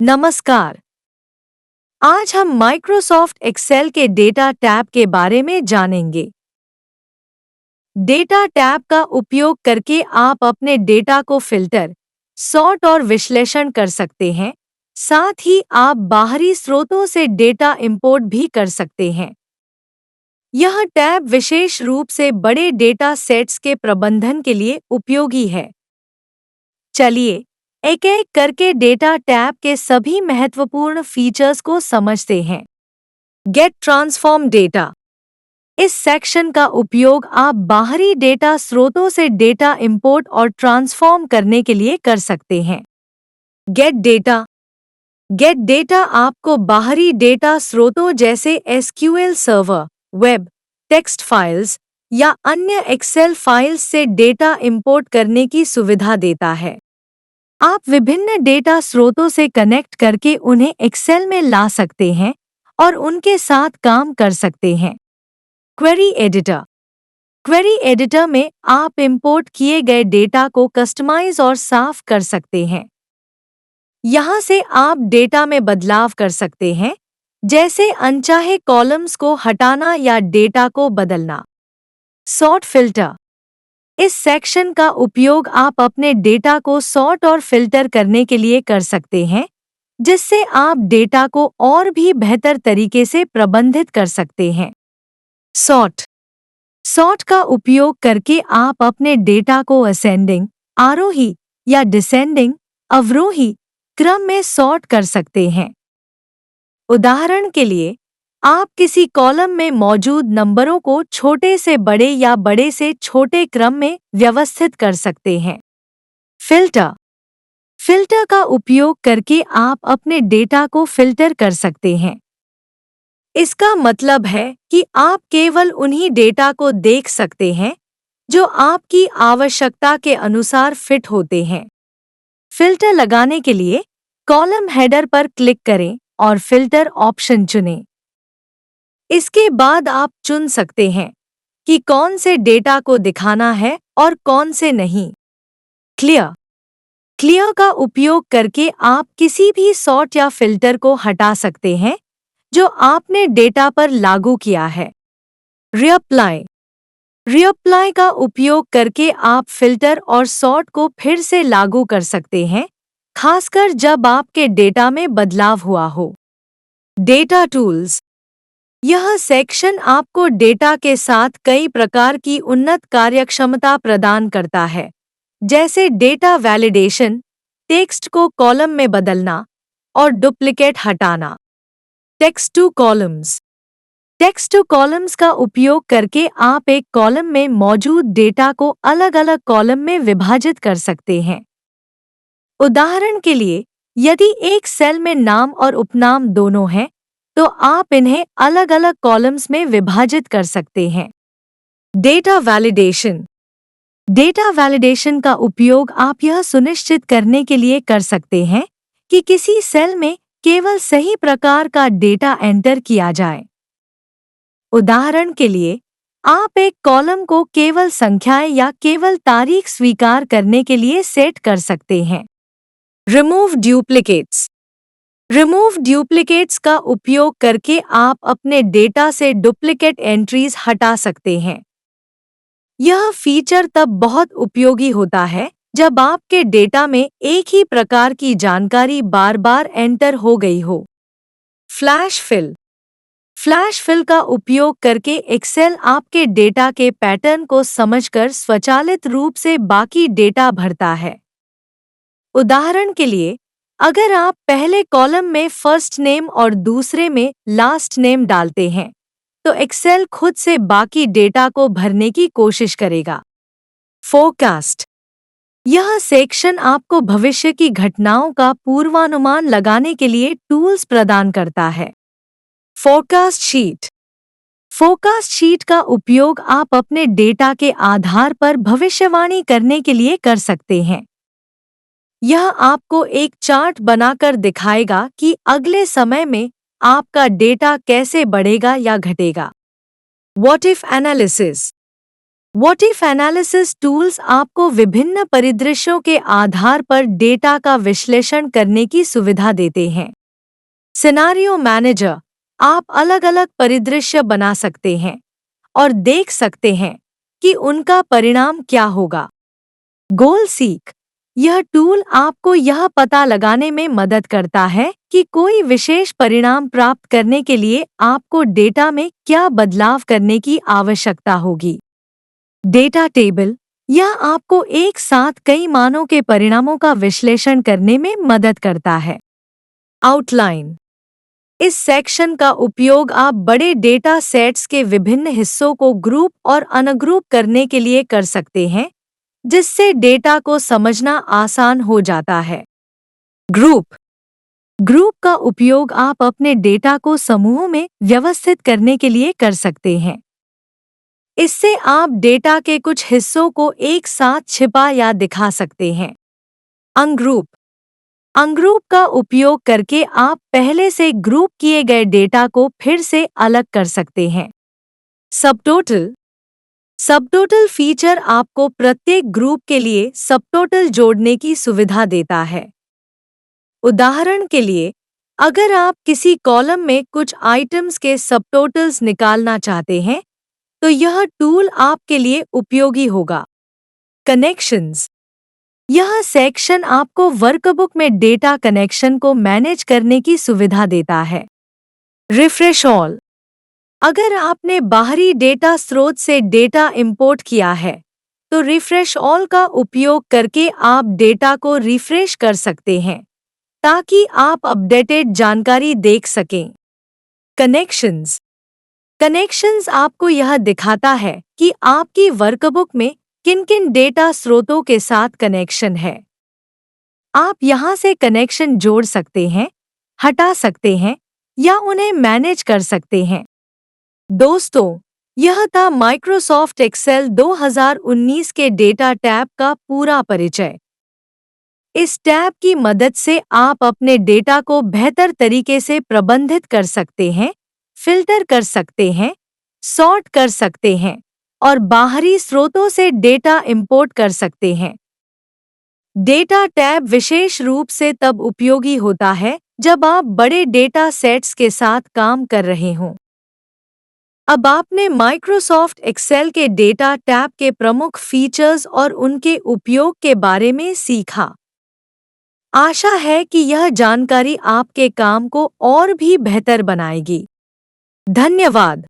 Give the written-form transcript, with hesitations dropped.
नमस्कार। आज हम माइक्रोसॉफ्ट एक्सेल के डेटा टैब के बारे में जानेंगे। डेटा टैब का उपयोग करके आप अपने डेटा को फिल्टर, सॉर्ट और विश्लेषण कर सकते हैं। साथ ही आप बाहरी स्रोतों से डेटा इंपोर्ट भी कर सकते हैं। यह टैब विशेष रूप से बड़े डेटा सेट्स के प्रबंधन के लिए उपयोगी है। चलिए एक-एक करके डेटा टैब के सभी महत्वपूर्ण फीचर्स को समझते हैं। Get transform data. इस सेक्शन का उपयोग आप बाहरी डेटा स्रोतों से डेटा इंपोर्ट और ट्रांसफॉर्म करने के लिए कर सकते हैं। Gate data. गेट डेटा आपको बाहरी डेटा स्रोतों जैसे SQL server, web, text files या अन्य एक्सेल फाइल्स से डेटा इंपोर्ट करने की सुविधा देता है। आप विभिन्न डेटा स्रोतों से कनेक्ट करके उन्हें एक्सेल में ला सकते हैं और उनके साथ काम कर सकते हैं। Query editor. क्वेरी एडिटर में आप इंपोर्ट किए गए डेटा को कस्टमाइज और साफ कर सकते हैं। यहाँ से आप डेटा में बदलाव कर सकते हैं, जैसे अनचाहे कॉलम्स को हटाना या डेटा को बदलना। Sort filter. इस सेक्शन का उपयोग आप अपने डेटा को सॉर्ट और फिल्टर करने के लिए कर सकते हैं, जिससे आप डेटा को और भी बेहतर तरीके से प्रबंधित कर सकते हैं। सॉर्ट। सॉर्ट का उपयोग करके आप अपने डेटा को असेंडिंग, आरोही या डिसेंडिंग, अवरोही क्रम में सॉर्ट कर सकते हैं। उदाहरण के लिए, आप किसी कॉलम में मौजूद नंबरों को छोटे से बड़े या बड़े से छोटे क्रम में व्यवस्थित कर सकते हैं। फिल्टर। फिल्टर का उपयोग करके आप अपने डेटा को फिल्टर कर सकते हैं। इसका मतलब है कि आप केवल उन्हीं डेटा को देख सकते हैं जो आपकी आवश्यकता के अनुसार फिट होते हैं। फिल्टर लगाने के लिए कॉलम हेडर पर क्लिक करें और फिल्टर ऑप्शन चुनें। इसके बाद आप चुन सकते हैं कि कौन से डेटा को दिखाना है और कौन से नहीं। क्लियर। क्लियर का उपयोग करके आप किसी भी सॉर्ट या फिल्टर को हटा सकते हैं जो आपने डेटा पर लागू किया है। रीअप्लाई। रीअप्लाई का उपयोग करके आप फिल्टर और सॉर्ट को फिर से लागू कर सकते हैं, खासकर जब आपके डेटा में बदलाव हुआ हो। Data tools. यह सेक्शन आपको डेटा के साथ कई प्रकार की उन्नत कार्यक्षमता प्रदान करता है, जैसे डेटा वैलिडेशन, टेक्स्ट को कॉलम में बदलना और डुप्लिकेट हटाना। Text two columns. Text two columns का उपयोग करके आप एक कॉलम में मौजूद डेटा को अलग-अलग कॉलम में विभाजित कर सकते हैं। उदाहरण के लिए, यदि एक सेल में नाम और उपनाम दोनों हैं, तो आप इन्हें अलग-अलग कॉलम्स में विभाजित कर सकते हैं। Data validation. डेटा वैलिडेशन का उपयोग आप यह सुनिश्चित करने के लिए कर सकते हैं कि किसी सेल में केवल सही प्रकार का डेटा एंटर किया जाए। उदाहरण के लिए, आप एक कॉलम को केवल संख्याएं या केवल तारीख स्वीकार करने के लिए सेट कर सकते हैं। Remove duplicates. रिमूव डुप्लिकेट्स का उपयोग करके आप अपने डेटा से डुप्लिकेट एंट्रीज हटा सकते हैं। यह फीचर तब बहुत उपयोगी होता है जब आपके डेटा में एक ही प्रकार की जानकारी बार-बार एंटर हो गई हो। Flash fill. फ्लैश फिल का उपयोग करके एक्सेल आपके डेटा के पैटर्न को समझकर स्वचालित रूप से बाकी डेटा भरता है। उदाहरण के लिए, अगर आप पहले कॉलम में फर्स्ट नेम और दूसरे में लास्ट नेम डालते हैं, तो एक्सेल खुद से बाकी डेटा को भरने की कोशिश करेगा। फोरकास्ट। यह सेक्शन आपको भविष्य की घटनाओं का पूर्वानुमान लगाने के लिए टूल्स प्रदान करता है। Forecast sheet. फोरकास्ट शीट का उपयोग आप अपने डेटा के आधार पर भविष्यवाणी करने के लिए कर सकते हैं। यह आपको एक चार्ट बनाकर दिखाएगा कि अगले समय में आपका डेटा कैसे बढ़ेगा या घटेगा। What if analysis. What if analysis tools आपको विभिन्न परिदृश्यों के आधार पर डेटा का विश्लेषण करने की सुविधा देते हैं। सिनारियो मैनेजर, आप अलग-अलग परिदृश्य बना सकते हैं और देख सकते हैं कि उनका परिणाम क्या होगा। गोल सीक, यह टूल आपको यह पता लगाने में मदद करता है कि कोई विशेष परिणाम प्राप्त करने के लिए आपको डेटा में क्या बदलाव करने की आवश्यकता होगी। डेटा टेबल, यह आपको एक साथ कई मानों के परिणामों का विश्लेषण करने में मदद करता है। आउटलाइन, इस सेक्शन का उपयोग आप बड़े डेटा सेट्स के विभिन्न हिस्सों को ग्रुप और अनग्रुप करने के लिए कर सकते हैं, जिससे डेटा को समझना आसान हो जाता है। ग्रुप ग्रुप का उपयोग आप अपने डेटा को समूहों में व्यवस्थित करने के लिए कर सकते हैं। इससे आप डेटा के कुछ हिस्सों को एक साथ छिपा या दिखा सकते हैं। अनग्रुप अनग्रुप का उपयोग करके आप पहले से ग्रुप किए गए डेटा को फिर से अलग कर सकते हैं। सबटोटल सबटोटल फीचर आपको प्रत्येक ग्रुप के लिए सबटोटल जोड़ने की सुविधा देता है। उदाहरण के लिए, अगर आप किसी कॉलम में कुछ आइटम्स के सबटोटल्स निकालना चाहते हैं, तो यह टूल आपके लिए उपयोगी होगा। कनेक्शंस, यह सेक्शन आपको वर्कबुक में डेटा कनेक्शन को मैनेज करने की सुविधा देता है। रिफ्रेश ऑल, अगर आपने बाहरी डेटा स्रोत से डेटा इंपोर्ट किया है, तो रिफ्रेश ऑल का उपयोग करके आप डेटा को रिफ्रेश कर सकते हैं ताकि आप अपडेटेड जानकारी देख सकें। कनेक्शंस कनेक्शंस आपको यह दिखाता है कि आपकी वर्कबुक में किन-किन डेटा स्रोतों के साथ कनेक्शन है। आप यहां से कनेक्शन जोड़ सकते हैं, हटा सकते हैं या उन्हें मैनेज कर सकते हैं। दोस्तों, यह था माइक्रोसॉफ्ट एक्सेल 2019 के डेटा टैब का पूरा परिचय। इस टैब की मदद से आप अपने डेटा को बेहतर तरीके से प्रबंधित कर सकते हैं, फिल्टर कर सकते हैं, सॉर्ट कर सकते हैं और बाहरी स्रोतों से डेटा इंपोर्ट कर सकते हैं। डेटा टैब विशेष रूप से तब उपयोगी होता है जब आप बड़े डेटा सेट्स के साथ काम कर रहे हों। अब आपने माइक्रोसॉफ्ट एक्सेल के डेटा टैब के प्रमुख फीचर्स और उनके उपयोग के बारे में सीखा। आशा है कि यह जानकारी आपके काम को और भी बेहतर बनाएगी। धन्यवाद।